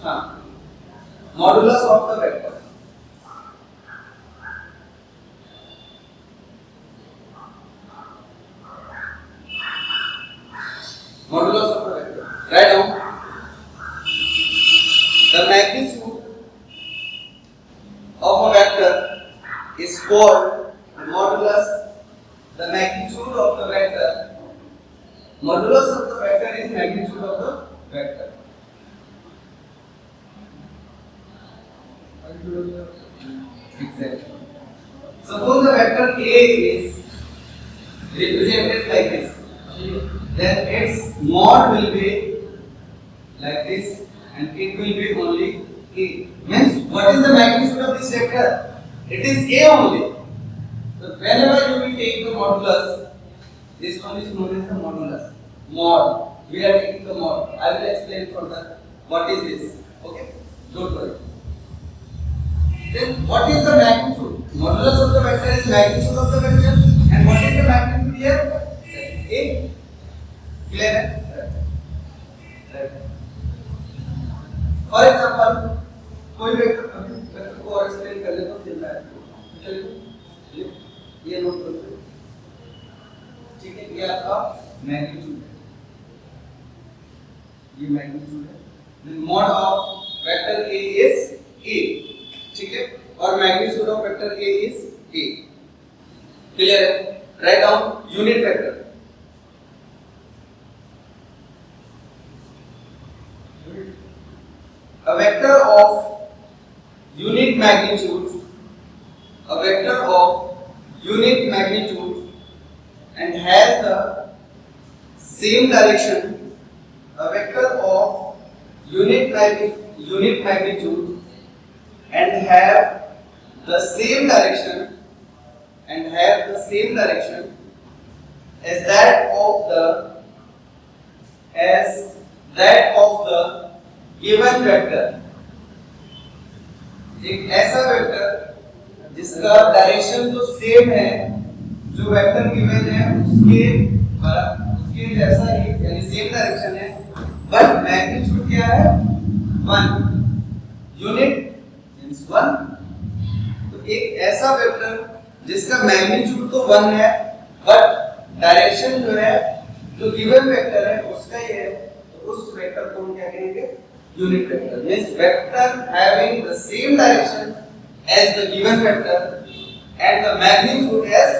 हाँ, modulus of the vector. Modulus of the vector. Write down the magnitude of a vector is called modulus. The magnitude of the vector. Modulus of the vector is magnitude of the vector. Exactly. Suppose the vector A is represented like this. Then its mod will be like this and it will be only A. Means what is the magnitude of this vector? It is A only. So whenever you will take the modulus, this one is known as the modulus. Mod. We are taking the mod. I will explain further what is this. Okay? Don't worry. Then what is the magnitude? Modulus of the vector is magnitude of the vector. And what is the magnitude here? That is A. Clear है? For example, कोई vector को और explain कर ले तो फिर मैं चलिए ये नोट कर लो। ठीक है, ये आपका मैग्नीट्यूड है, ये मैग्नीट्यूड है। Mod of vector A is A, ठीक है, और magnitude of vector A is A। Clear है? Right down unit vector. A vector of unit magnitude, a vector of unit magnitude and has the same direction, a vector of unit magnitude and have the same direction as that of the given vector. एक ऐसा vector जिसका direction तो same है, जो vector given है उसके जैसा ही, यानी सेम डायरेक्शन है, बट मैग्नीट्यूड क्या है? 1। Unit means 1। तो एक ऐसा वेक्टर जिसका मैग्नीट्यूड तो 1 है, बट डायरेक्शन जो है, जो गिवन वेक्टर है उसका ही है, तो उस वेक्टर को हम क्या कहेंगे? Unit vector. Means vector having the same direction as the given vector and the magnitude as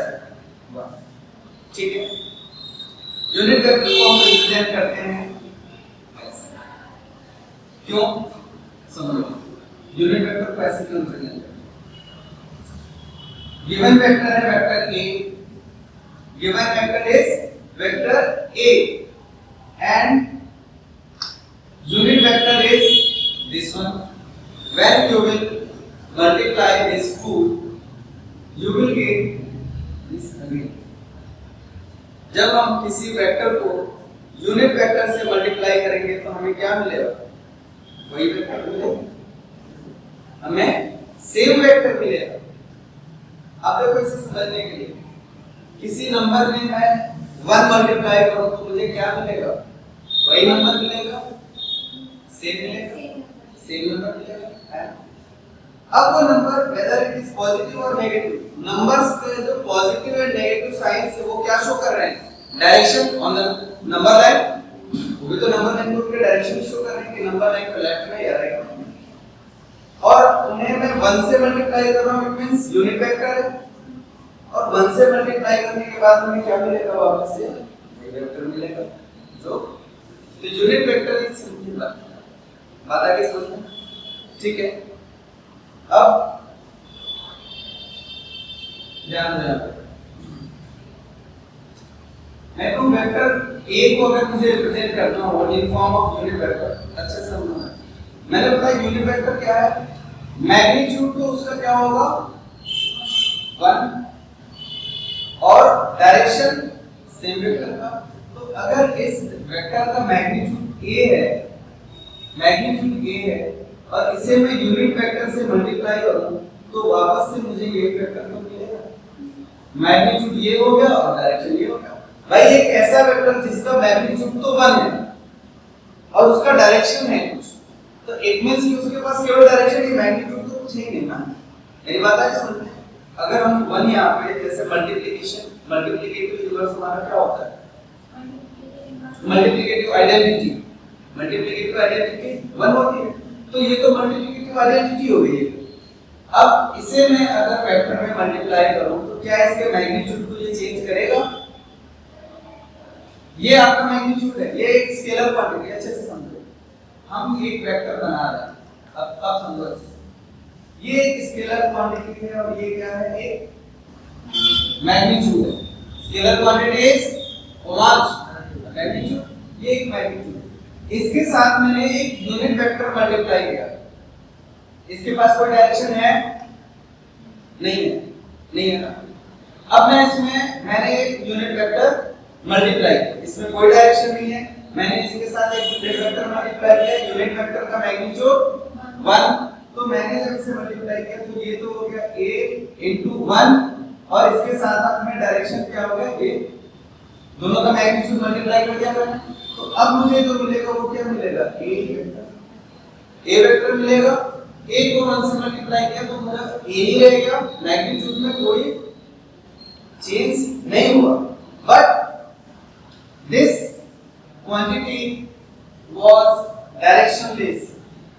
1. ठीक है? यूनिट वेक्टर को हम रिप्रेजेंट करते हैं ऐसे। क्यों? समझो। यूनिट वेक्टर को ऐसे क्यों रिप्रेजेंट करते हैं? गिवन वेक्टर है vector A. Given vector is vector A and unit vector is this one. When you will multiply this two, you will get this again. जब हम किसी वेक्टर को यूनिट वेक्टर से मल्टीप्लाई करेंगे तो हमें क्या मिलेगा? वही वेक्टर मिलेगा, हमें सेम वेक्टर मिलेगा। अब देखो इसे समझने के लिए, किसी नंबर में मैं 1 मल्टीप्लाई करूं तो मुझे क्या मिलेगा? वही नंबर मिलेगा, सेम नंबर मिलेगा। अब वो number whether it is positive और नेगेटिव, नंबर्स के जो पॉजिटिव एंड नेगेटिव साइंस है वो क्या शो कर रहे हैं? Direction on the number line. वो भी तो नंबर लाइन को उनके डायरेक्शन शो कर रहे हैं कि नंबर लाइन पे लेफ्ट में या राइट में। और उन्हें मैं 1 से मल्टीप्लाई कर रहा हूं, इट मींस यूनिट वेक्टर है, और 1 से मल्टीप्लाई करने के बाद हमें क्या मिलेगा? वापस से ये वेक्टर मिलेगा। जो तो यूनिट वेक्टर एक सिंपल बात आगे समझना, ठीक है? अब ध्यान देना, मैं तो वेक्टर A को अगर मुझे रिप्रेजेंट करना हो in form of unit vector, अच्छे से समझना। मैंने बताया यूनिट वेक्टर क्या है? मैग्नीट्यूड तो उसका क्या होगा? 1 और डायरेक्शन सेम वेक्टर का। तो अगर इस वेक्टर का मैग्नीट्यूड A है, और इसे मैं यूनिट वेक्टर से मल्टीप्लाई करूं तो वापस से मुझे ये वेक्टर तो मिलेगा। मैग्नीट्यूड ये हो गया और डायरेक्शन ये हो गया। भाई एक ऐसा वेक्टर जिसका मैग्नीट्यूड तो 1 है और उसका डायरेक्शन है कुछ, तो इट मींस कि उसके पास केवल डायरेक्शन ही, मैग्नीट्यूड तो कुछ है ही नहीं ना। मेरी बात है समझ में? अगर हम 1 यहाँ पे जैसे मल्टीप्लिकेटिव इनवर्स हमारा क्या होता है? मल्टीप्लिकेटिव आइडेंटिटी 1 होती है, तो ये तो मल्टीप्लिकेटिव आइडेंटिटी हो गई है। अब इसे मैं अगर वेक्टर में मल्टीप्लाई करूं तो क्या इसके मैग्नीट्यूड को ये चेंज करेगा? ये आपका मैग्नीट्यूड है, ये एक स्केलर क्वांटिटी, अच्छे से समझो। हम एक वेक्टर बना रहे हैं, अब समझो अच्छे से। ये एक स्केलर क्वांटिटी है और ये क्या है? एक मैग्नीट्यूड है। स्केलर क्वांटिटी इज मैग्नीट्यूड, ये एक मैग्नीट्यूड है। इसके साथ मैंने एक यूनिट वेक्टर मल्टीप्लाई किया, इसके पास कोई डायरेक्शन है? नहीं है ना। अब मैंने एक यूनिट वेक्टर मल्टीप्लाई किया, इसमें कोई डायरेक्शन नहीं है, मैंने इसके साथ एक यूनिट वेक्टर मल्टीप्लाई किया, यूनिट वेक्टर का मैग्नीट्यूड 1, तो मैंने जब इसे मल्टीप्लाई किया तो ये तो हो गया a into 1 और इसके साथ में डायरेक्शन क्या हो गया? a, दोनों का मैग्नीट्यूड मल्टीप्लाई कर दिया मैंने, तो अब मुझे जो मिलेगा वो क्या मिलेगा? a वेक्टर मिलेगा। a को 1 से मल्टीप्लाई किया तो मेरा a ही रहेगा, मैग्नीट्यूड में कोई चेंज नहीं हुआ। But this quantity was directionless,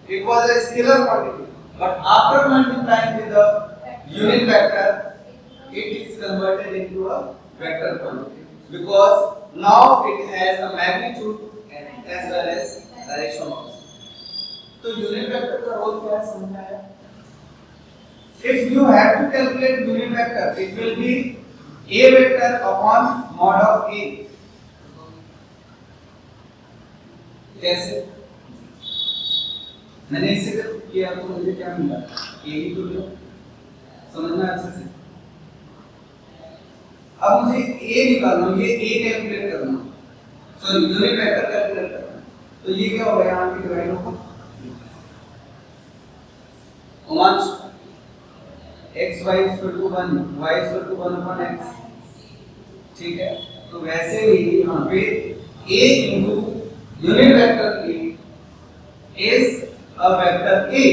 it was a scalar quantity, but after multiplying with the unit vector it is converted into a vector quantity because now it has a magnitude as well as direction also. तो unit vector का role क्या है समझ में आया? If you have to calculate unit vector, it will be a vector upon mod of a. कैसे? मैंने इसे किया तो मुझे क्या मिला? a ही तो मिला, समझना अच्छे से। अब मुझे a निकालना, ये a कैलकुलेट करना, सॉरी यूनिट वेक्टर कैलकुलेट करना, तो ये क्या होगा? यहाँ पे डिवाइड होगा x y equal to 1, y equal to 1 upon x, ठीक है? तो वैसे ही यहाँ पे a into unit vector a is a vector a,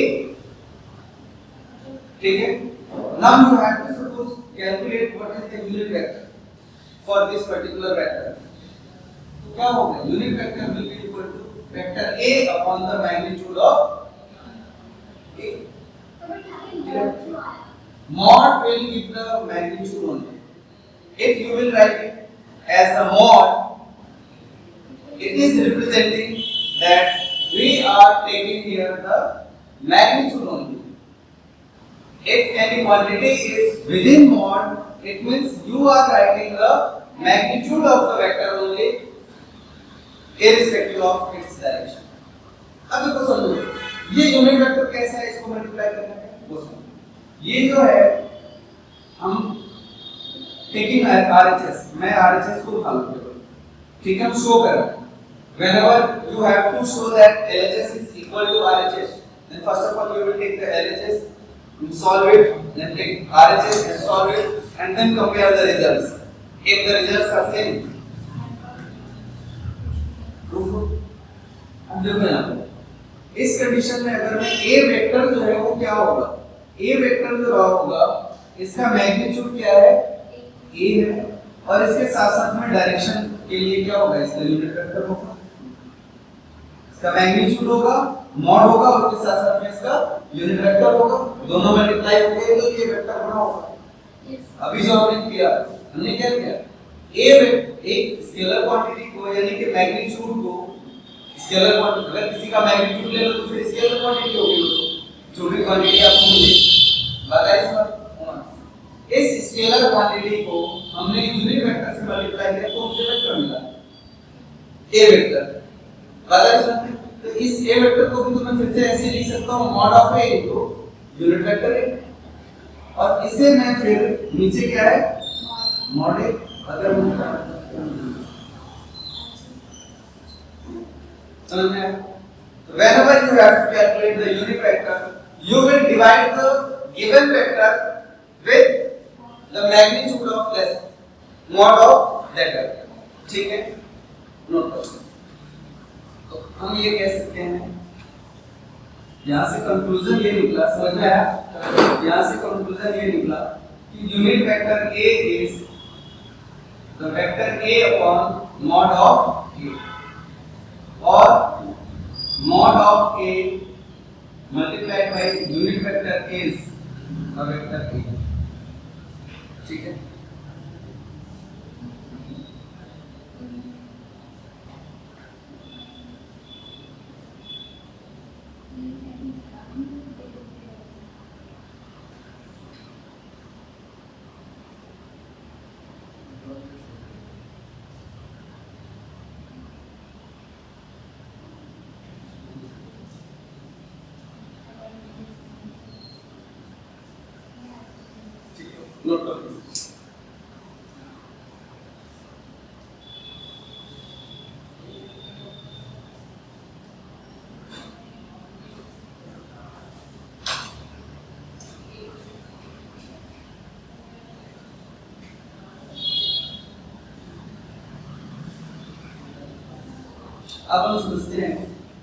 ठीक है? Now you have to suppose calculate what is the unit vector for this particular vector. तो क्या होगा? Unit vector will be equal to vector a upon the magnitude of a. Mod will give the magnitude only. If you will write it as a mod, it is representing that we are taking here the magnitude only. If any quantity is within mod, it means you are writing the magnitude of the vector only, irrespective of its direction. अब देखो समझो, ये unit vector कैसा है, इसको multiply करना है वो समझो। ये जो है हम टेकिंग RHS, मैं RHS को उठा लूंगा, ठीक है? हम शो कर रहे हैं whenever you have to show that LHS is equal to RHS, then first of all you will take the LHS, solve it, then take RHS and solve it, and then compare the results. If the results are same, अब देखो यहाँ पे इस condition में अगर मैं a vector जो है वो क्या होगा? a वेक्टर जो होगा इसका मैग्नीट्यूड क्या है? a है, और इसके साथ साथ में डायरेक्शन के लिए क्या होगा? इसका यूनिट वेक्टर होगा, इसका मैग्नीट्यूड होगा, मॉड होगा, और उसके साथ साथ में इसका यूनिट वेक्टर होगा, दोनों मल्टीप्लाई हो गए तो ये वेक्टर बना होगा। अभी जो हमने किया, हमने क्या किया? एक स्केलर क्वांटिटी को यानी कि मैग्नीट्यूड को, स्केलर क्वांटिटी अगर किसी का मैग्नीट्यूड ले लो तो फिर स्केलर क्वांटिटी होगी, जो भी क्वांटिटी आपको मिले बताइए इस बार। इस स्केलर क्वांटिटी को हमने यूनिट वेक्टर से मल्टीप्लाई किया तो मुझे वेक्टर मिला a वेक्टर, बताइए इस बार। तो इस a वेक्टर को भी तो मैं फिर से ऐसे लिख सकता हूं mod of a into unit vector a, और इसे मैं फिर नीचे क्या है मॉड a, अगर समझ में आया? Whenever you have to calculate the unit vector, you will divide the given vector with the magnitude of less mod of that vector, ठीक है? नोट करो। तो हम ये कह सकते हैं, यहाँ से कंक्लूजन ये निकला, समझ में आया? यहाँ से कंक्लूजन ये निकला कि unit vector A is the vector A upon mod of A, और mod of A multiplied by unit vector is the vector A। ठीक है, नोट कर लीजिए। अब हम समझते हैं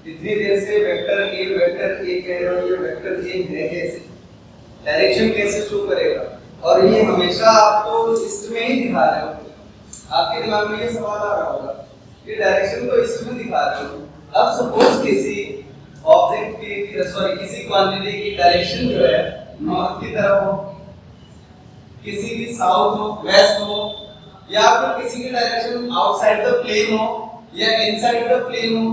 इतनी देर से वेक्टर ए कह रहे हो, ये वेक्टर ए है कैसे, डायरेक्शन कैसे शो करेगा, और ये हमेशा आपको लिस्ट में ही दिखा रहे हो। आपके दिमाग में ये सवाल आ रहा होगा कि डायरेक्शन तो लिस्ट में दिखा रहे हो। अब सपोज किसी ऑब्जेक्ट की सॉरी किसी क्वांटिटी की डायरेक्शन जो है नॉर्थ की तरफ हो, किसी की साउथ हो, वेस्ट हो, या फिर किसी की डायरेक्शन आउटसाइड द प्लेन हो या इनसाइड द प्लेन हो,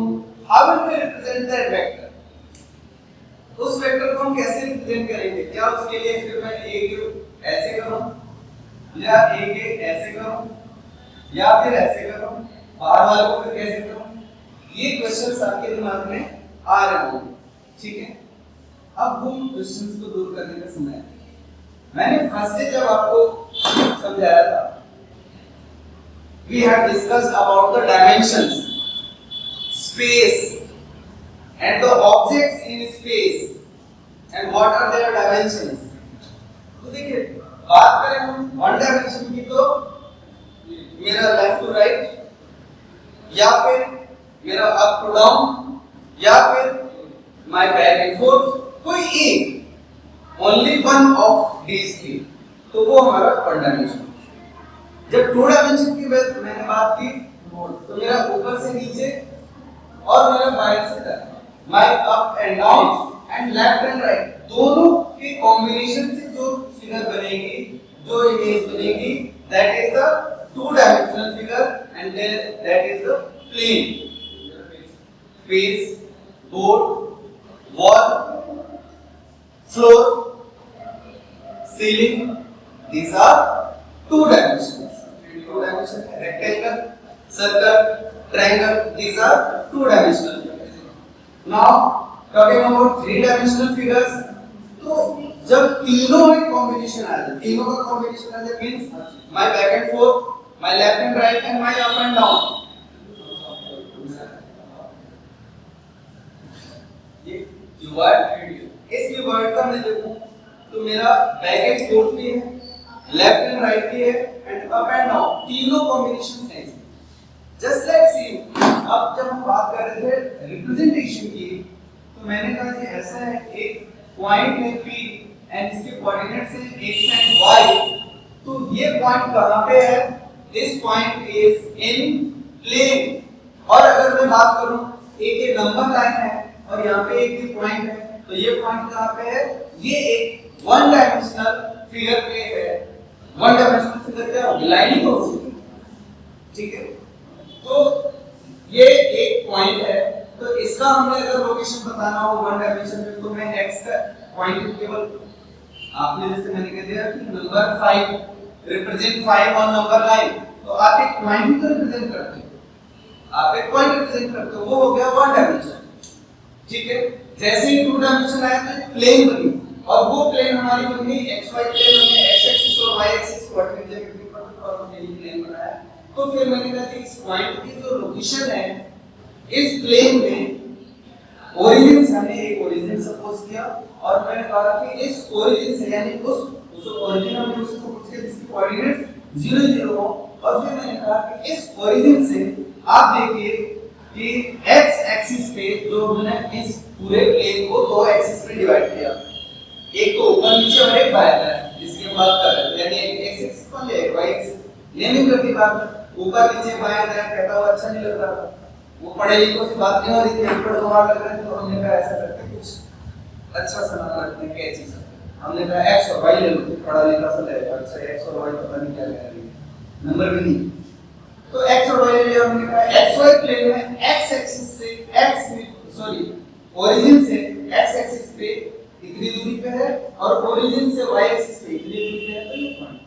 how will we represent that vector? उस वेक्टर को हम कैसे रिप्रेजेंट करेंगे? क्या उसके लिए फिर मैं ए को ऐसे करूं या ए के ऐसे करूं या फिर ऐसे करूं, बाहर वाले को फिर कैसे करूं? ये क्वेश्चंस आपके दिमाग में आ रहे होंगे। ठीक है, अब उन क्वेश्चंस को दूर करने का समय है। मैंने फर्स्ट डे जब आपको समझाया था, we have discussed about the dimensions, space and the objects in space and what are their dimensions। तो देखिए, बात करें हम वन डायमेंशन की तो मेरा लेफ्ट टू राइट या फिर मेरा अप टू डाउन या फिर माय बैक एंड फोर्थ, कोई एक only one of these three, तो वो हमारा वन डायमेंशन। जब टू डायमेंशन की मैंने बात की तो मेरा ऊपर से नीचे और मेरा बाएं से दाएं, my up and down and left and right, दोनों के कॉम्बिनेशन से जो फिगर बनेगी, जो इमेज बनेगी, that is the two dimensional figure and that is the plane. Face, board, wall, floor, ceiling, these are two dimensions। Two dimension rectangle, circle, triangle, these are two dimensional figures। Now talking about three dimensional figures, तो जब तीनों में combination आ जाए, तीनों का combination आ जाए means my back and forth, my left and right and my up and down, ये cuboid. इस क्यूबॉइड का मैं देखूं तो मेरा बैक एंड फोर्थ भी है, लेफ्ट एंड राइट भी है एंड अप एंड डाउन, तीनों कॉम्बिनेशन है। जस्ट लाइक सी, अब जब हम बात कर रहे थे रिप्रेजेंटेशन की, तो मैंने कहा कि ऐसा है, एक पॉइंट है P एंड इसके कोऑर्डिनेट्स हैं x एंड y, तो ये पॉइंट कहां पे है? This point is in plane. और अगर मैं बात करूं एक नंबर लाइन है और यहां पे एक पॉइंट है, तो ये पॉइंट कहां पे है? ये एक वन डायमेंशनल फिगर पे है। वन डायमेंशनल फिगर क्या होगी? लाइन ही होगी। ठीक है, तो ये एक पॉइंट है, तो इसका हमने अगर लोकेशन बताना हो वन डायमेंशन में, तो मैं x का पॉइंट केवल आपने जैसे मैंने कह दिया कि number 5 represent 5 on number line, तो आप एक पॉइंट को रिप्रेजेंट करते हो, आप एक पॉइंट रिप्रेजेंट करते हो, वो हो गया वन डायमेंशन। ठीक है, जैसे ही टू डायमेंशन आया तो प्लेन बनी, और वो प्लेन हमारी बनी xy प्लेन, हमने x एक्सिस और y एक्सिस को परपेंडिकुलर और हमने ये प्लेन बनाया। तो फिर मैंने कहा कि इस पॉइंट की जो लोकेशन है इस प्लेन में, ओरिजिन से हमने एक ओरिजिन सपोज किया, और मैंने कहा कि इस ओरिजिन से यानी उस ओरिजिन हमने उसको सपोज किया जिसकी कोऑर्डिनेट 0 0 हो, और फिर मैंने कहा कि इस ओरिजिन से आप देखिए कि x एक्सिस पे जो हमने इस पूरे प्लेन को दो एक्सिस में डिवाइड किया, एक तो ऊपर नीचे और एक बाएं दाएं, जिसकी हम बात कर रहे हैं, यानी एक x एक्सिस मान लिया, एक y एक्सिस। नेमिंग करके बात, ऊपर नीचे बाएं दाएं कहता हुआ अच्छा नहीं लग रहा था, वो पढ़े लिखों से बात नहीं हो रही थी, अनपढ़ गंवार लग रहे थे, तो हमने कहा ऐसा करके कुछ अच्छा सा नाम रखते हैं, क्या चीज हमने कहा x और y ले लो, पढ़ा लिखा सा लगेगा। अच्छा x और y पता नहीं क्या ले रही है, नंबर भी नहीं, तो x और y ले लिया। हमने कहा xy प्लेन में x एक्सिस से ओरिजिन से x एक्सिस पे इतनी दूरी पे है और ओरिजिन से y एक्सिस पे इतनी दूरी पे है, तो ये पॉइंट,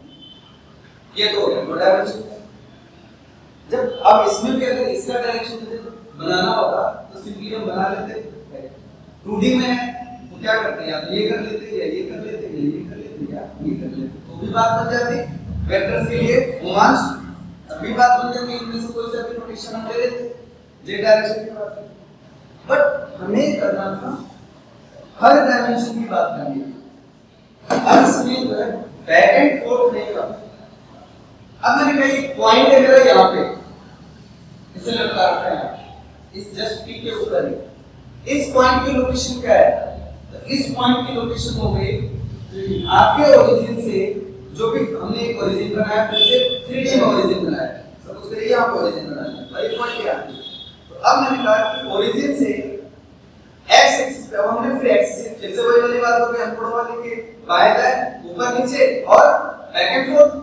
ये तो दो डायमेंशन है। जब अब इसमें भी अगर इसका डायरेक्शन बनाना होता तो सिंपली हम बना लेते, 2D में है तो क्या करते हैं, या ये कर लेते या ये कर लेते या ये कर लेते या ये कर लेते, तो भी बात बन जाती। वेक्टर्स के लिए उमांश अभी बात बन जाती, इनमें से कोई सा भी नोटेशन हम ले लेते जे डायरेक्शन की बात है। बट हमें करना था हर डायमेंशन की बात करनी है, अब इसमें जो है बैक एंड फोर्थ नहीं करना। अब मैंने कहा एक पॉइंट है मेरा यहाँ पे, इसे लटका रखा है इस जस्ट पी के ऊपर ही, इस पॉइंट की लोकेशन क्या है, तो इस पॉइंट की लोकेशन हो गई आपके ओरिजिन से, जो भी हमने एक ओरिजिन बनाया फिर से 3D में ओरिजिन बनाया, सपोज करिए यहाँ पे ओरिजिन बनाया, वही पॉइंट क्या है। तो अब मैंने कहा कि ओरिजिन से x एक्सिस पे, अब हमने फिर एक्सिस फिर से वही वाली बात हो गई, अनपढ़ वाले के बाएं दाएं ऊपर नीचे और बैक एंड फोर्थ।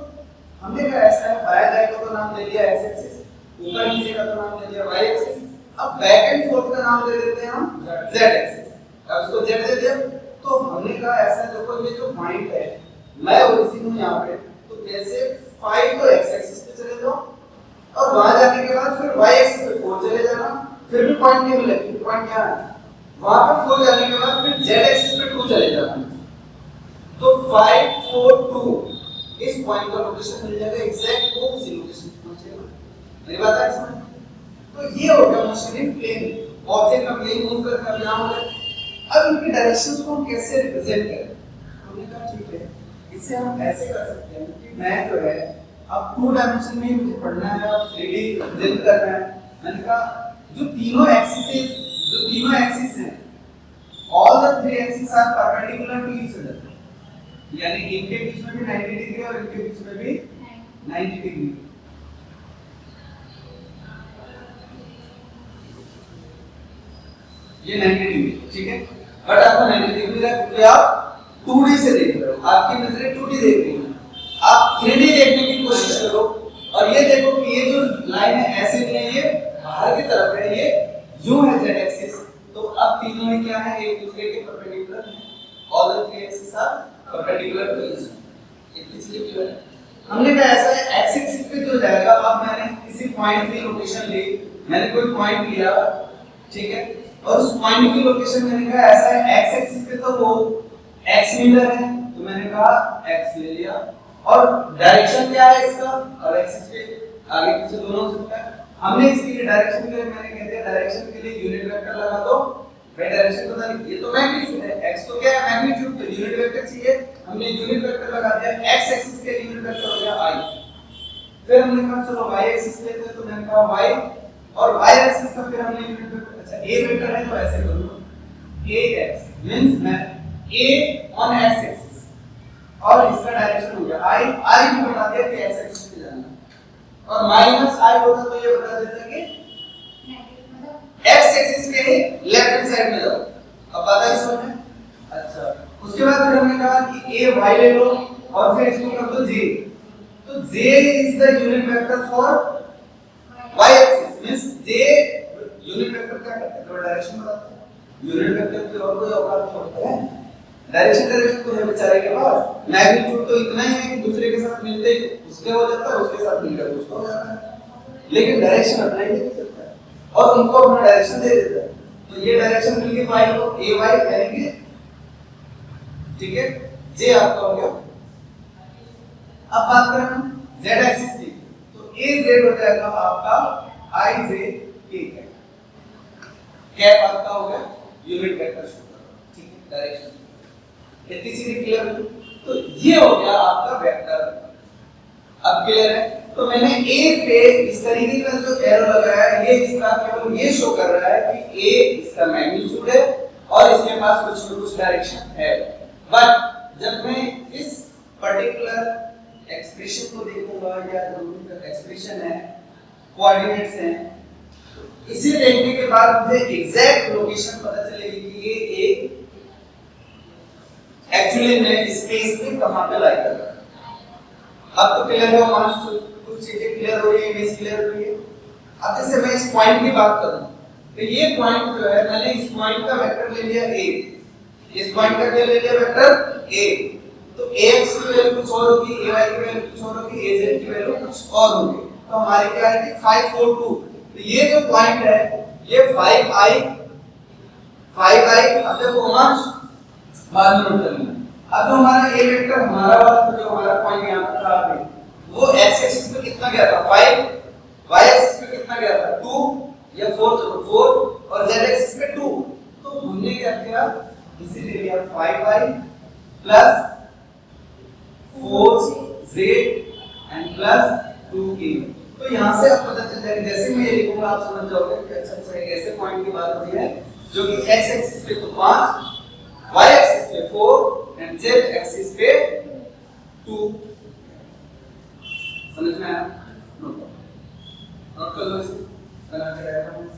हमने कहा ऐसा है, बाएं दाएं का तो नाम दे दिया x एक्सिस, ऊपर नीचे का तो नाम दे दिया y एक्सिस, अब बैक एंड फोर्थ का नाम दे देते हैं हम z एक्सिस। अब इसको z दे दिया, तो हमने कहा ऐसा है, देखो ये जो पॉइंट है, मैं ओरिजिन हूं यहाँ पे, तो कैसे 5 को x एक्सिस पे चले जाओ और वहां जाने के बाद फिर y एक्सिस पे 4 चले जाना, फिर भी पॉइंट नहीं मिलेगा, क्योंकि पॉइंट क्या है, वहां पे 4 जाने के बाद फिर z एक्सिस पे 2 चले जाना, तो 5 4 2 इस पॉइंट का लोकेशन मिल जाएगा, एग्जैक्ट वो उसी लोकेशन पे पहुंचेगा। मेरी बात है इसमें? तो ये हो गया मोशन इन प्लेन, ऑब्जेक्ट अब यही मूव करता है, यहां हो गया। अब इनकी डायरेक्शंस को हम कैसे रिप्रेजेंट करें, हमने कहा ठीक है, इसे हम ऐसे कर सकते हैं कि मैं जो है अब 2 डायमेंशन में मुझे पढ़ना है और 3D रिप्रेजेंट करना है। मैंने कहा जो तीनों एक्सिस हैं, all the 3 axis are perpendicular to each other, यानी इनके बीच में भी 90 डिग्री और इनके बीच में भी 90 डिग्री। ये 90 डिग्री, ठीक है, बट आपको 90 डिग्री का, क्योंकि आप 2D से देख रहे हो, आपकी नजरें 2D देख रही हैं, आप 3D देखने की कोशिश करो और ये देखो कि ये जो लाइन है ऐसे नहीं है, ये बाहर की तरफ है, ये यूं है z एक्सिस, तो अब तीनों में क्या है, एक दूसरे के परपेंडिकुलर है, all the 3 axis are perpendicular to each other. इसलिए क्लियर है, हमने कहा ऐसा है x एक्सिस पे जो जाएगा, अब मैंने किसी पॉइंट की लोकेशन ली, मैंने कोई पॉइंट लिया, ठीक है, और उस पॉइंट की लोकेशन मैंने कहा ऐसा है, x एक्सिस पे तो वो x मीटर है, तो मैंने कहा x ले लिया, और डायरेक्शन क्या है इसका, और एक्सिस पे आगे पीछे दोनों हो सकता है। हमने इसके लिए डायरेक्शन के लिए मैंने कह दिया, डायरेक्शन के लिए यूनिट वेक्टर लगा दो, भाई डायरेक्शन पता नहीं, ये तो मैग्नीट्यूड है, x तो क्या है मैग्नीट्यूड, तो यूनिट वेक्टर चाहिए, हमने यूनिट वेक्टर लगा दिया, x एक्सिस के लिए यूनिट वेक्टर हो गया i। फिर हमने कहा चलो y एक्सिस लेते हैं, तो मैंने कहा y, और y एक्सिस का फिर हमने यूनिट वेक्टर, अच्छा a वेक्टर है तो ऐसे कर लो, ax मींस मैं a ऑन x एक्सिस, और इसका डायरेक्शन हो गया i भी बता दिया कि x एक्सिस पे जाना, और माइनस i होता तो ये बता देता कि x एक्सिस के लेफ्ट हैंड साइड में जाओ। अब पता है इसमें, अच्छा उसके बाद फिर हमने कहा कि a y ले लो और फिर इसको कर दो j, तो j is the unit vector for y axis, means j unit vector क्या करता है, तो डायरेक्शन बताता है, यूनिट वेक्टर की और कोई औकात छोड़ता है, डायरेक्शन तो है बेचारे के पास, मैग्नीट्यूड तो इतना ही है कि दूसरे के साथ मिलते ही उसके हो जाता है, उसके साथ मिलकर उसका हो जाता है, लेकिन डायरेक्शन अपना ही नहीं सकता है और उनको अपना डायरेक्शन दे देता है, तो ये डायरेक्शन मिल गई y को, a y यानी कि ठीक है, j आपका हो गया। अब बात करें हम z एक्सिस की, तो a z हो जाएगा आपका i j k कैप आपका हो गया यूनिट वेक्टर शो, ठीक है, डायरेक्शन इतनी चीजें क्लियर हो, तो ये हो गया आपका वेक्टर। अब क्लियर है, तो मैंने ए पे इस तरीके का जो एरो लगाया है ये इसका केवल ये शो कर रहा है कि ए इसका मैग्नीट्यूड है और इसके पास कुछ न कुछ डायरेक्शन है। बट जब मैं इस पर्टिकुलर एक्सप्रेशन को देखूंगा या जो उनका एक्सप्रेशन है कोऑर्डिनेट्स हैं, इसे देखने के बाद मुझे एग्जैक्ट लोकेशन पता चलेगी कि ये ए एक्चुअली में स्पेस में कहां पे लाई कर रहा है। अब तो क्लियर हो, मानो कुछ चीजें क्लियर हो रही है, इमेज क्लियर हो रही है। अब जैसे मैं इस पॉइंट की बात करूं तो ये पॉइंट जो है मैंने इस पॉइंट का वेक्टर ले लिया a, इस पॉइंट का क्या ले लिया वेक्टर a, तो ax की वैल्यू कुछ और होगी, ay की वैल्यू कुछ और होगी, az की वैल्यू कुछ और होगी। तो हमारे क्या है 5 4 2, तो ये जो पॉइंट है ये 5i अब देखो रोमांच बाद में नोट कर लेना। अब जो हमारा a वेक्टर हमारा वाला जो हमारा पॉइंट यहां पर था अभी वो x एक्सिस पे कितना गया था 5, y एक्सिस पे कितना गया था 2 या 4 चलो 4 और z एक्सिस पे 2। तो हमने क्या किया इसीलिए लिया 5y plus 4z and plus 2k। तो यहां से अब पता चल जाएगा, जैसे मैं ये लिखूंगा आप समझ जाओगे कि अच्छा एक ऐसे पॉइंट की बात होती है जो कि x एक्सिस पे तो 5, y एक्सिस पे 4 एंड z एक्सिस पे 2। समझ में आया? नोट कर लो इसे, बना के diagram.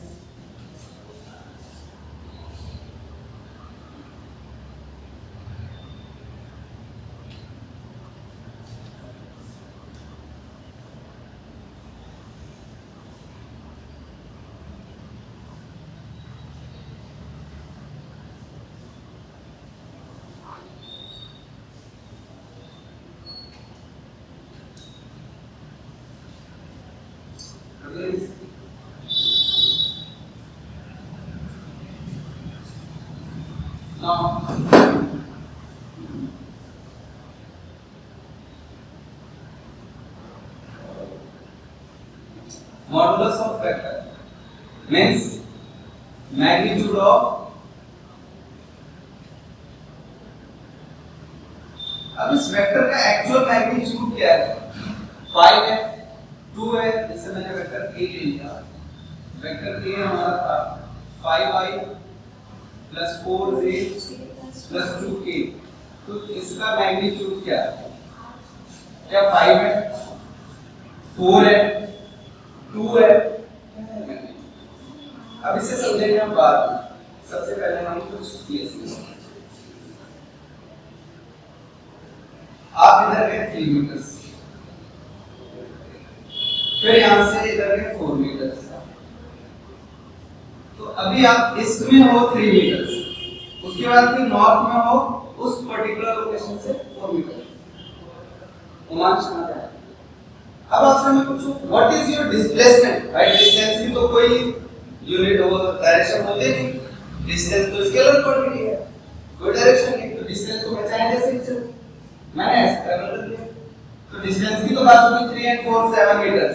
Modulus of vector means magnitude of, अब इस वेक्टर का एक्चुअल मैग्नीट्यूड क्या है 5 है 2 है, जैसे मैंने वेक्टर a ले लिया, वेक्टर a हमारा था 5i plus 4j plus 2k, तो इसका मैग्नीट्यूड क्या है, क्या 5 है 4 है 2 है। अब इसे समझेंगे हम बाद में, सबसे पहले हम कुछ केस आप इधर गए 3 मीटर, फिर यहां से इधर गए 4 मीटर, तो अभी आप ईस्ट में हो 3 मीटर, उसके बाद फिर नॉर्थ में हो उस पर्टिकुलर लोकेशन से 4 मीटर। रोमांच कहां है? अब आपसे मैं पूछूं what is your displacement, right? Distance की तो कोई यूनिट हो डायरेक्शन होती नहीं, डिस्टेंस तो स्केलर क्वांटिटी है, कोई डायरेक्शन नहीं, तो डिस्टेंस को मैं चाहे जैसे ही चलूं, मैंने ऐसे कर दिया, तो डिस्टेंस की तो बात होगी 3 and 4 7 मीटर,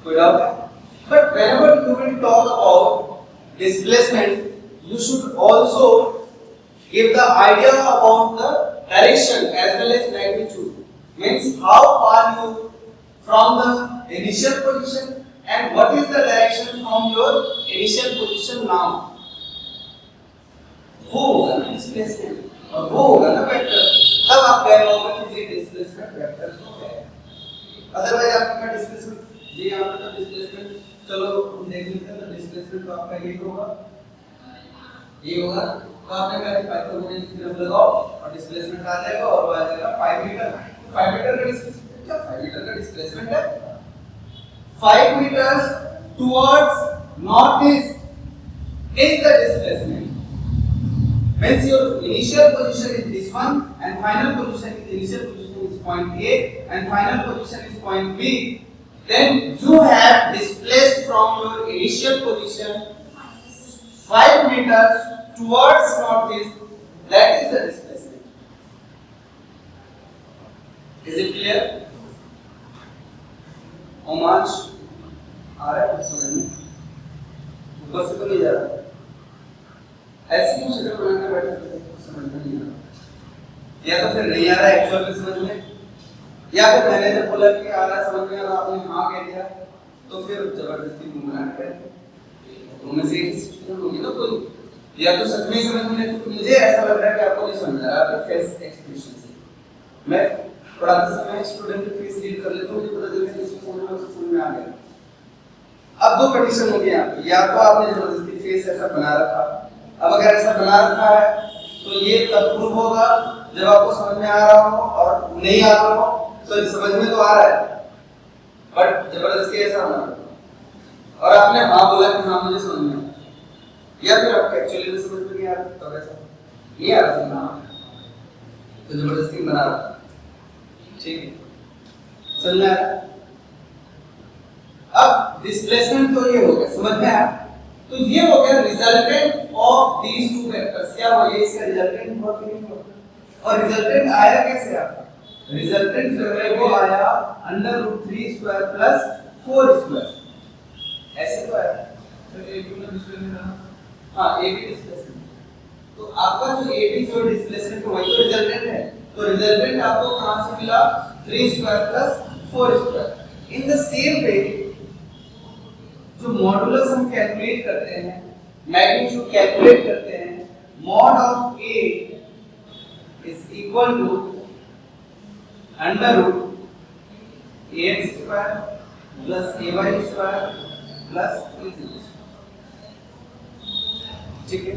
कोई डाउट है? But whenever you will talk about displacement you should also give the idea about the direction as well as magnitude, means how far you from the initial position and what is the direction from your initial position now, वो होगा ना displacement और वो होगा ना vector, तब आप कह पाओगे कि ये डिस्प्लेसमेंट वेक्टर तो है। अदरवाइज आपका डिस्प्लेसमेंट ये यहां पर डिस्प्लेसमेंट, चलो हम देख लेते हैं, तो डिस्प्लेसमेंट तो आपका ये होगा, तो आपने कहा कि पाइथागोरस थ्योरम लगाओ और डिस्प्लेसमेंट आ जाएगा और वो आ जाएगा 5 मीटर। 5 मीटर का डिस्प्लेसमेंट क्या 5 मीटर का डिस्प्लेसमेंट है 5 meters towards northeast is the displacement, means your initial position is this one and final position is initial position is point A and final position is point B, then you have displaced from your initial position 5 meters towards northeast, that is the displacement. Is it clear? रोमांच आ रहा है समझ में? ऊपर से तो नहीं जा रहा, ऐसी क्यों शक्ल बनाकर बैठे थे, समझ में नहीं आ रहा, या तो फिर नहीं आ रहा एक्चुअल में समझ में, या फिर मैंने जब बोला कि आ रहा समझ में आ रहा, आपने हाँ कह दिया, तो फिर जबरदस्ती घूमना है। तो उनमें से एक सिचुएशन होगी ना कोई, या तो सच में ही समझ में नहीं, तो मुझे ऐसा लग रहा है कि आपको नहीं समझ आ रहा, आपके फेस एक्सप्रेशन से। मैं पढ़ाते समय स्टूडेंट के फेस रीड कर लेता हूँ, मुझे पता चलता है कि इसको समझ में आ गया। अब दो कंडीशन होगी यहाँ पे, या तो आपने जबरदस्ती फेस ऐसा बना रखा, अब अगर ऐसा बना रखा है तो ये तब प्रूव होगा जब आपको समझ में आ रहा हो, और नहीं आ रहा हो तो समझ में तो आ रहा है बट जबरदस्ती ऐसा होना, और आपने हाँ बोला कि हाँ मुझे समझ में, या फिर आपको एक्चुअली में समझ में नहीं आ रहा, तो ऐसा नहीं आ रहा तो जबरदस्ती बना रहा। ठीक है, समझ में आ रहा? अब डिस्प्लेसमेंट तो ये हो गया, समझ में आया? तो ये हो गया resultant of these two vectors. क्या हो ये इसका रिजल्टेंट हुआ कि नहीं हुआ? और रिजल्टेंट आया कैसे आपका? रिजल्टेंट जो है वो आया √3 स्क्वायर प्लस 4 स्क्वायर, ऐसे तो आया। तो ए बी का डिस्प्लेसमेंट, हां ए बी डिस्प्लेसमेंट, तो आपका जो ए बी जो डिस्प्लेसमेंट वही तो रिजल्टेंट है। तो रिजल्टेंट आपको कहां से मिला? 3 square plus 4 square. In the same way जो मॉडुलस हम कैलकुलेट करते हैं, मैग्नीट्यूड कैलकुलेट करते हैं, mod of a is equal to √ax² plus ay² plus az। ठीक है,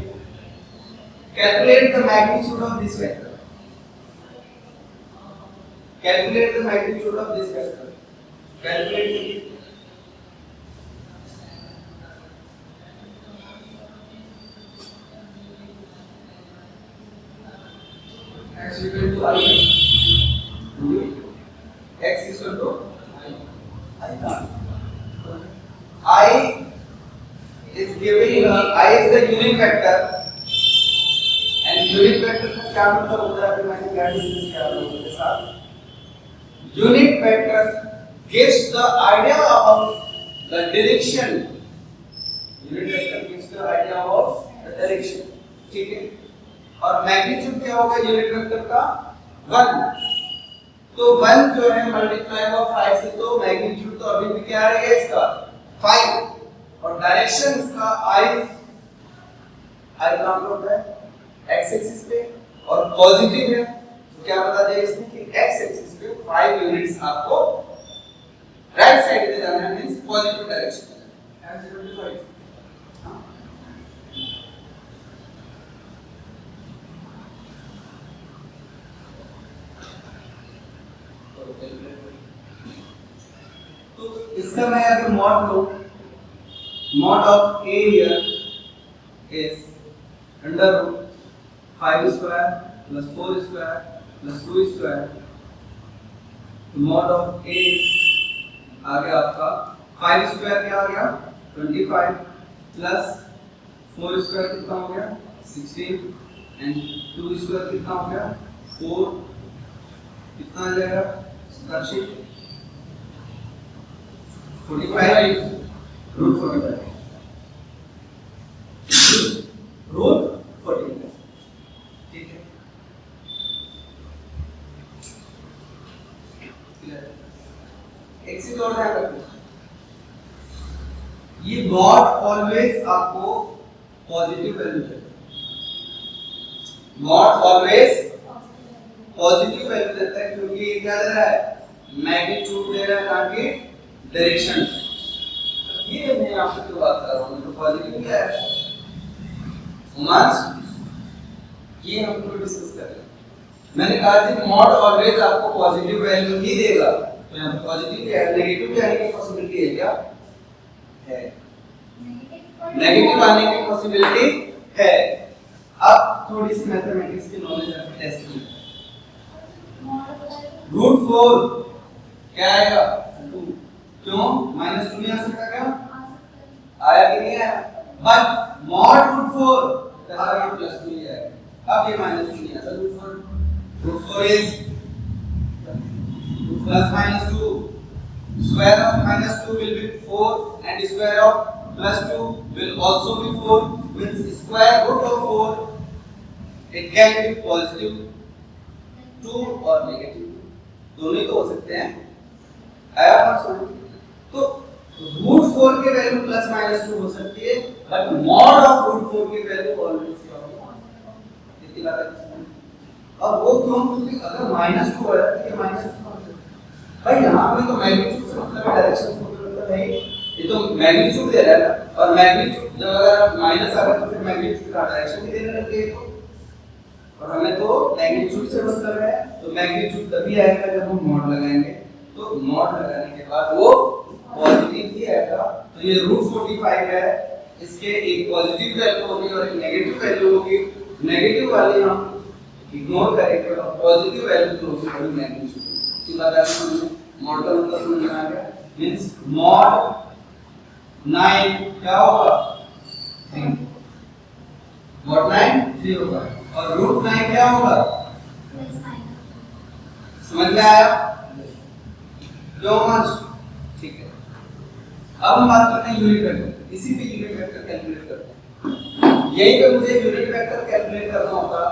calculate the magnitude of this vector, calculate the magnitude of this vector, calculate x equal to I, x is equal to I is giving I is the unit vector, and unit vector का क्या मतलब होता है? अभी मैंने क्या discuss किया लोगों के साथ। unit vector gives the idea of the direction, unit vector gives the idea of the direction। ठीक है, और मैग्नीट्यूड क्या होगा यूनिट वेक्टर का? 1। तो 1 जो है मल्टीप्लाई हुआ 5 से, तो मैग्नीट्यूड तो अभी भी क्या रहेगा इसका? 5। और डायरेक्शन इसका i कहां पे होता है? x एक्सिस पे, और पॉजिटिव है, तो क्या बता दिया इसने कि x एक्सिस पे 5 यूनिट्स आपको राइट साइड पे जाना है, मींस पॉजिटिव डायरेक्शन है। x 5। तो इसका मैं अगर mod low, mod of a here is √5 square plus 4 square plus 2 square. Mod of a आ गया आपका 5 स्क्वायर क्या आ गया? 25 प्लस 4 स्क्वायर कितना हो गया? 16 एंड 2 स्क्वायर कितना हो गया? 4। कितना आ जाएगा? 45 √45 √45। ठीक है, एक चीज और ध्यान रखना, ये मॉड ऑलवेज आपको पॉजिटिव वैल्यू देता है, मॉड ऑलवेज पॉजिटिव वैल्यू देता है, क्योंकि ये क्या दे रहा है? मैग्नीट्यूड दे रहा है, ताकि डायरेक्शन। ये मैं आपसे क्यों बात कर रहा हूँ, तो पॉजिटिव क्या है? ये हम लोग डिस्कस कर रहे हैं। मैंने कहा कि मॉड ऑलवेज आपको पॉजिटिव वैल्यू ही देगा, तो यहाँ पे पॉजिटिव या नेगेटिव भी आने की पॉसिबिलिटी है क्या? है, नेगेटिव आने की पॉसिबिलिटी है। अब थोड़ी सी मैथमेटिक्स की नॉलेज आपको टेस्ट की। √4 क्या आएगा? 2। क्यों? -2 नहीं आ सकता क्या? आया कि नहीं आया? बट मॉड √4 आ गया +2 ही आएगा। अब ये -2 नहीं आता। √4 is +-2, square of -2 will be 4 and square of +2 will also be 4, means square root of 4 it can be +2 or -2। दोनों ही तो हो सकते हैं। आया बात समझ? तो √4 के वैल्यू +-2 हो सकती है, बट मॉड ऑफ √4 की वैल्यू ऑलवेज क्या होगा? कितनी बात है? और वो क्यों? क्योंकि अगर -2 है तो ये -2 भाई यहाँ पे तो मैग्नीट्यूड से मतलब डायरेक्शन से मतलब है, ये तो मैग्नीट्यूड दे रहा है ना, और मैग्नीट्यूड जब अगर माइनस आ रहा है तो फिर मैग्नीट्यूड का डायरेक्शन भी देने लग गए, और हमें तो मैग्नीट्यूड से मतलब है, तो मैग्नीट्यूड तभी आएगा जब हम मॉड लगाएंगे। तो मॉड लगाने के बाद वो पॉजिटिव ही आएगा। तो ये √45 है, इसके एक पॉजिटिव वैल्यू होगी और एक नेगेटिव वैल्यू होगी। नेगेटिव वाली हम इग्नोर करेंगे और पॉजिटिव वैल्यू जो होगी वो मैग्नीट्यूड की बात है। मॉड का मतलब समझ में आ गया? मींस मॉड 9 क्या होगा? 3। मॉड 9 3 होगा, और √9 क्या होगा? समझ में आया? क्यों मच? ठीक है। अब हम बात करते हैं यूनिट वेक्टर। इसी पे यूनिट वेक्टर कैलकुलेट करते हैं। यहीं पे मुझे यूनिट वेक्टर कैलकुलेट करना होगा,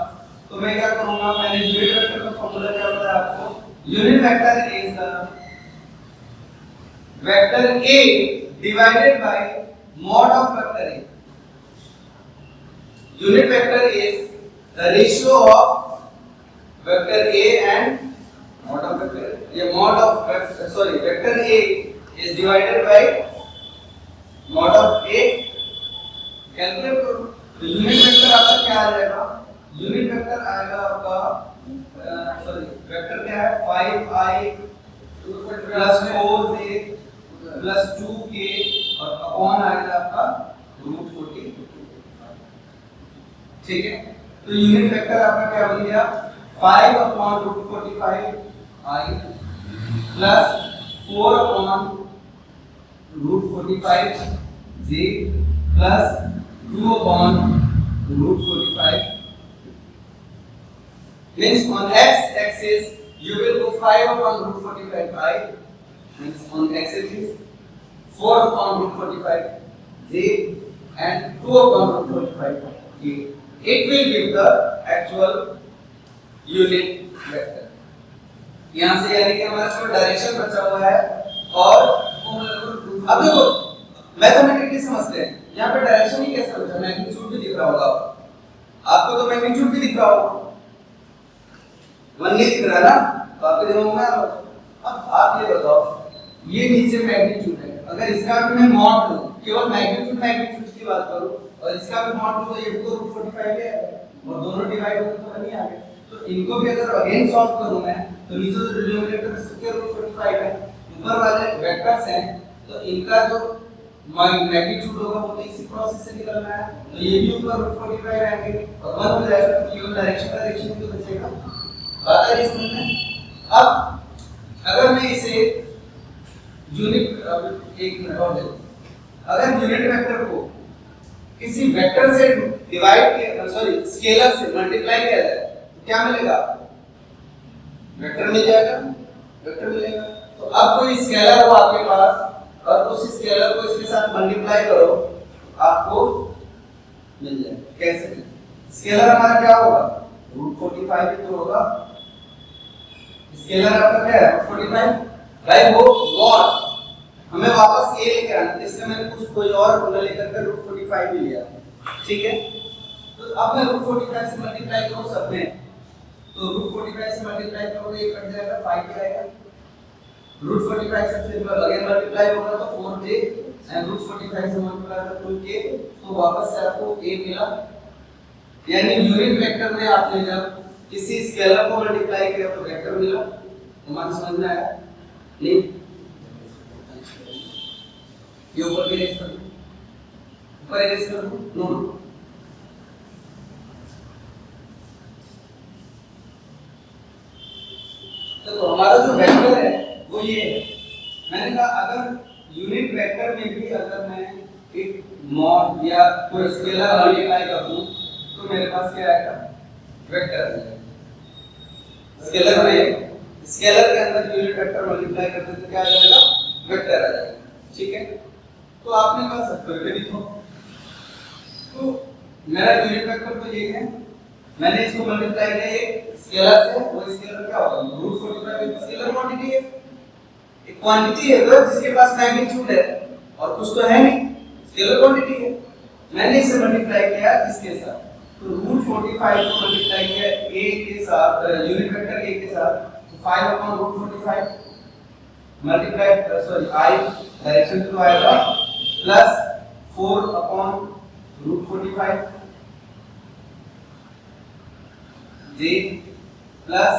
तो मैं क्या करूंगा? मैंने यूनिट वेक्टर का फॉर्मूला क्या बताया आपको? Unit vector is the vector A divided by mod of vector A. Unit vector is the ratio of vector A and mod of vector. ये mod of vector A is divided by mod of A. Calculate करो तो unit vector आपका क्या आ जाएगा? Unit vector आएगा आपका vector क्या है? 5i + 4j + 2k और अपॉन आएगा आपका √40। ठीक है, तो यूनिट वेक्टर आपका क्या बन गया? 5/√45 i + 4/√45 j + 2/√45 means on x axis you will go 5/√45 i means on x axis 4/√45 j and 2/√45 k. It will give the actual unit vector. यहाँ से यानी कि हमारे पास डायरेक्शन बचा हुआ है, और अब देखो मैथमेटिकली समझते हैं। यहाँ पे डायरेक्शन ही कैसे बचा? मैग्नीट्यूड भी दिख रहा होगा आपको, तो मैग्नीट्यूड भी दिख रहा होगा, 1 नहीं दिख रहा ना, तो आपके दिमाग में अब आप ये बताओ, ये नीचे मैग्नीट्यूड है, अगर इसका भी मैं मॉड लूं, केवल मैग्नीट्यूड की बात करूं, और इसका भी मॉड लूं, तो ये तो √45 है, और दोनों डिवाइड होकर तो नहीं आ गए। तो इनको भी अगर अगेन सॉल्व करूं मैं, तो नीचे जो डिनोमिनेटर इसके √45 है, ऊपर वाले वेक्टर्स हैं, तो इनका जो मैग्नीट्यूड होगा वो तो इसी प्रोसेस से निकलना है, तो ये भी ऊपर √45 आएंगे, और 1 हो जाएगा, तो केवल डायरेक्शन तो बचेगा। बात है इसमें। अब अगर मैं इसे यूनिट एक मिनट और देखो, अगर यूनिट वेक्टर को किसी वेक्टर से डिवाइड किया, स्केलर से मल्टीप्लाई किया जाए, तो क्या मिलेगा? वेक्टर मिल जाएगा, वेक्टर मिलेगा। तो अब कोई स्केलर हो आपके पास, और उस स्केलर को इसके साथ मल्टीप्लाई करो, आपको मिल जाएगा। कैसे? स्केलर हमारा क्या होगा? √45 ही तो होगा। स्केलर आपका क्या है? √45। भाई वो मॉड हमें वापस ये लेके आना, इसलिए मैंने कुछ कोई और फॉर्मूला लेकर के √45 भी लिया, ठीक है। तो अब मैं √45 से मल्टीप्लाई करूं सब में, तो √45 से मल्टीप्लाई करोगे ये कट जाएगा, 5 ही आएगा। √45 से फिर अगेन मल्टीप्लाई होगा तो 4j, एंड √45 से मल्टीप्लाई तो 2k, तो वापस से आपको a मिला। यानी यूनिट वेक्टर में आपने जब किसी स्केलर को मल्टीप्लाई किया तो वेक्टर मिला। तुम्हारे समझ में आया? नहीं? ये ऊपर के इरेज कर दो, ऊपर इरेज कर दो, नो तो हमारा जो वेक्टर है वो ये है। मैंने कहा अगर यूनिट वेक्टर में भी अगर मैं एक मॉड या कोई स्केलर मल्टीप्लाई कर दूं तो मेरे पास क्या आएगा? वेक्टर आ जाएगा। स्केलर के अंदर यूनिट वेक्टर मल्टीप्लाई करते तो क्या आ जाएगा? वेक्टर आ जाएगा, ठीक है। तो आपने कहा सब करके दिखाओ। तो मेरा यूनिट वेक्टर तो ये है, मैंने इसको मल्टीप्लाई किया एक स्केलर से, वो स्केलर क्या होगा, √45 एक स्केलर क्वांटिटी है, एक क्वांटिटी है वो जिसके पास मैग्नीट्यूड है और कुछ तो है नहीं, स्केलर क्वांटिटी है। मैंने इसे मल्टीप्लाई किया किसके साथ, तो √45 को मल्टीप्लाई किया a के साथ, यूनिट वेक्टर a के साथ, तो 5/√45 मल्टीप्लाई I डायरेक्शन तो आएगा प्लस 4/√45 j प्लस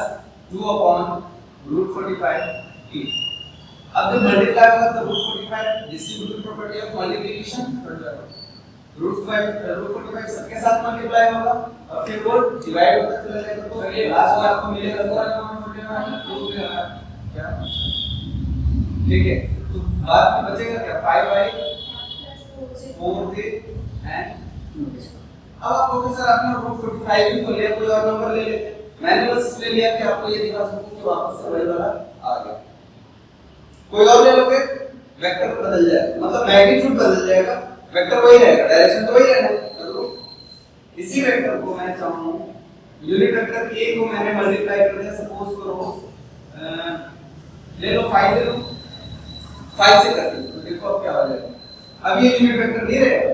2/√45 t। अब जब मल्टीप्लाई होगा तो √45 डिस्ट्रीब्यूटिव प्रॉपर्टी ऑफ मल्टीप्लिकेशन, √45 सबके साथ मल्टीप्लाई होगा और फिर वो डिवाइड होता चला जाएगा, तो लास्ट में आपको मिलेगा क्या, ठीक है। तो बाद में बचेगा क्या, 5/4j एंड 2। अब आप कहोगे सर आपने √45 भी तो लिया, कोई और नंबर ले लेते। मैंने बस इसलिए लिया कि आपको ये दिखा सकूं कि वापस से वही वाला आ गया। कोई और ले लोगे वेक्टर बदल जाएगा, मतलब मैग्नीट्यूड बदल जाएगा, वेक्टर वही रहेगा, डायरेक्शन तो वही रहेगा। इसी वेक्टर को मैं चाहूं यूनिट वेक्टर a को मैंने मल्टीप्लाई कर दिया, सपोज करो ले लो 5 ले लो, 5 से कर दो, तो देखो अब क्या हो जाएगा। अब ये यूनिट वेक्टर नहीं रहेगा,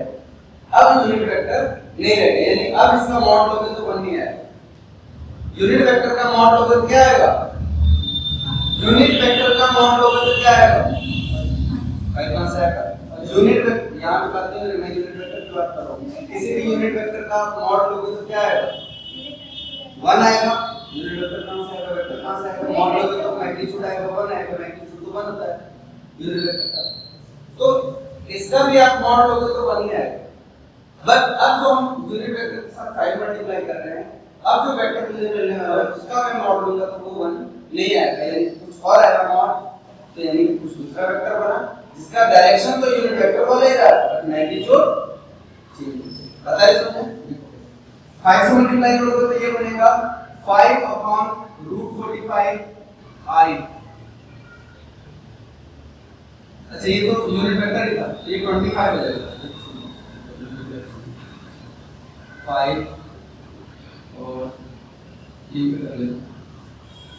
अब यूनिट वेक्टर नहीं रहेगा, यानी अब इसका मॉड लोगे तो 1 नहीं आएगा। यूनिट वेक्टर का मॉड लोगे तो क्या आएगा, यूनिट वेक्टर का मॉड लोगे तो क्या आएगा, 5 कहां से आएगा, यूनिट वेक्टर यहां पे बात नहीं, मैं यूनिट वेक्टर की बात कर रहा हूं। किसी भी यूनिट वेक्टर का मॉड लोगे तो क्या आएगा, 1 आएगा। यूनिट वेक्टर कहां से आएगा, वेक्टर कहां से आएगा, मॉड लोगे तो मैग्नीट्यूड आएगा 1 आएगा, मैग्नीट्यूड तो 1 होता है यूनिट वेक्टर का, तो इसका भी आप मॉड लोगे तो 1 ही आएगा। बट अब जो हम यूनिट वेक्टर के साथ 5 मल्टीप्लाई कर रहे हैं, अब जो वेक्टर मुझे मिलने वाला है उसका मैं मॉड लूंगा तो वो 1 नहीं आएगा, यानी कुछ और आएगा मॉड, तो यानी कुछ दूसरा वेक्टर बना जिसका डायरेक्शन तो यूनिट वेक्टर वाला ही रहा बट मैग्नीट्यूड चेंज। पता है समझे, 5 से मल्टीप्लाई करोगे तो ये बनेगा 5/√45 I। अच्छा ये तो यूनिट वेक्टर ही था, ये 25 हो जाएगा, 5 और ये कर ले,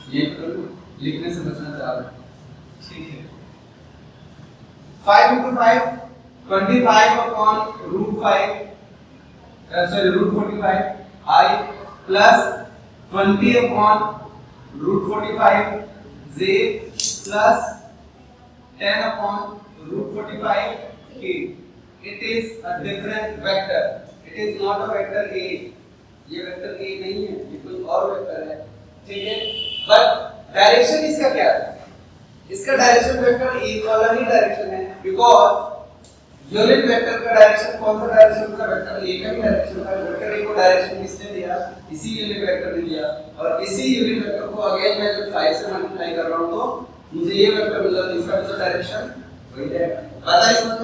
ये कर लो, लिखने से बचना चाह रहे, ठीक है। 5 into 5 25/√5 √45 I plus 20/√45 j plus 10/√45 k। It is a different vector. It is not a vector A. ये वेक्टर A नहीं है, ये कोई और वेक्टर है, ठीक है। बट डायरेक्शन इसका क्या है, इसका डायरेक्शन वेक्टर A वाला ही डायरेक्शन है, बिकॉज़ यूनिट वेक्टर का डायरेक्शन कौन सा डायरेक्शन था, वेक्टर A का ही डायरेक्शन था। वेक्टर A को डायरेक्शन किसने दिया, इसी यूनिट वेक्टर ने दिया, और इसी यूनिट वेक्टर को अगेन मैं जब 5 से मल्टीप्लाई कर रहा हूं तो मुझे ये वेक्टर मिला, इसका भी तो डायरेक्शन वही रहेगा। पता है इसमें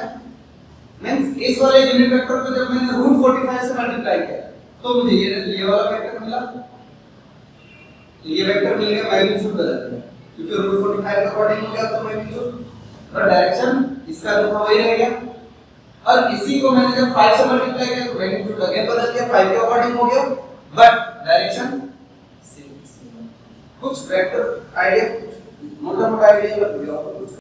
मींस इस वाले यूनिट वेक्टर को जब मैंने √45 से मल्टीप्लाई किया तो मुझे ये वाला वेक्टर मिला, तो ये वेक्टर मिल गया, मैग्नीट्यूड बदल गया क्योंकि √45 का अकॉर्डिंग हो गया तो मैग्नीट्यूड, और डायरेक्शन इसका जो था वही रह गया। और इसी को मैंने जब 5 से मल्टीप्लाई किया तो मैग्नीट्यूड अगेन बदल गया, 5 के अकॉर्डिंग हो गया, बट डायरेक्शन सेम। कुछ वेक्टर आइडिया, कुछ मोटा मोटा आइडिया लग गया, कुछ